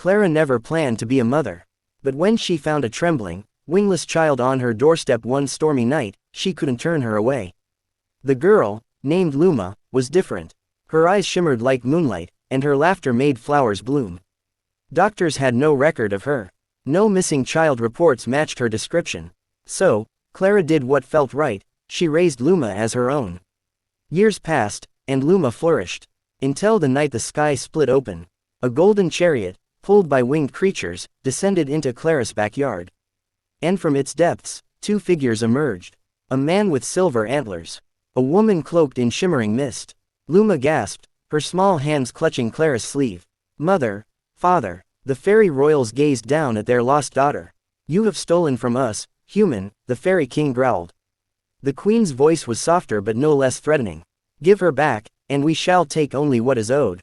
Clara never planned to be a mother. But when she found a trembling, wingless child on her doorstep one stormy night, she couldn't turn her away. The girl, named Luma, was different. Her eyes shimmered like moonlight, and her laughter made flowers bloom. Doctors had no record of her. No missing child reports matched her description. So, Clara did what felt right, she raised Luma as her own. Years passed, and Luma flourished. Until the night the sky split open. A golden chariot, pulled by winged creatures, descended into Clara's backyard. And from its depths, two figures emerged. A man with silver antlers. A woman cloaked in shimmering mist. Luma gasped, her small hands clutching Clara's sleeve. Mother, father, the fairy royals gazed down at their lost daughter. You have stolen from us, human, the fairy king growled. The queen's voice was softer but no less threatening. Give her back, and we shall take only what is owed.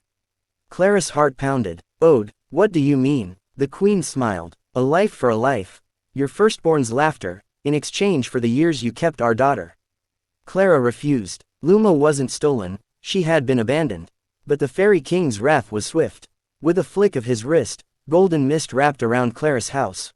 Clara's heart pounded. Owed, what do you mean? The queen smiled. A life for a life. Your firstborn's laughter, in exchange for the years you kept our daughter. Clara refused. Luma wasn't stolen, she had been abandoned. But the fairy king's wrath was swift. With a flick of his wrist, golden mist wrapped around Clara's house.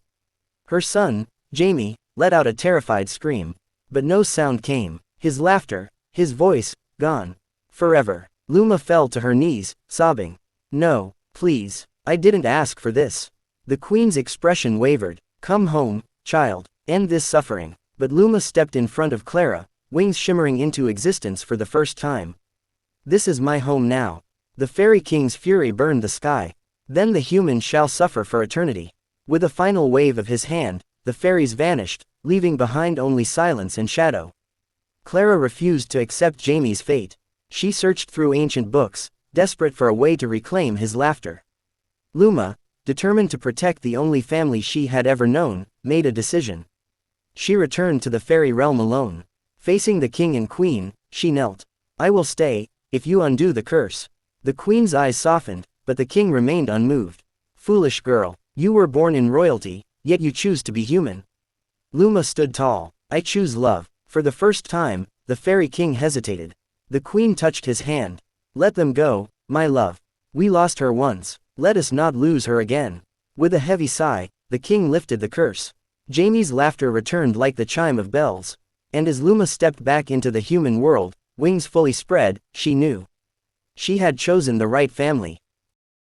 Her son, Jamie, let out a terrified scream. But no sound came. His laughter, his voice, gone. Forever. Luma fell to her knees, sobbing. No, please, I didn't ask for this. The queen's expression wavered. Come home, child, end this suffering. But Luma stepped in front of Clara, wings shimmering into existence for the first time. This is my home now. The fairy king's fury burned the sky. Then the human shall suffer for eternity. With a final wave of his hand, the fairies vanished, leaving behind only silence and shadow. Clara refused to accept Jamie's fate. She searched through ancient books, desperate for a way to reclaim his laughter. Luma, determined to protect the only family she had ever known, made a decision. She returned to the fairy realm alone. Facing the king and queen, she knelt. I will stay, if you undo the curse. The queen's eyes softened, but the king remained unmoved. Foolish girl, you were born in royalty, yet you choose to be human. Luma stood tall. I choose love. For the first time, the fairy king hesitated. The queen touched his hand. Let them go, my love. We lost her once. Let us not lose her again. With a heavy sigh, the king lifted the curse. Jamie's laughter returned like the chime of bells. And as Luma stepped back into the human world, wings fully spread, she knew. She had chosen the right family.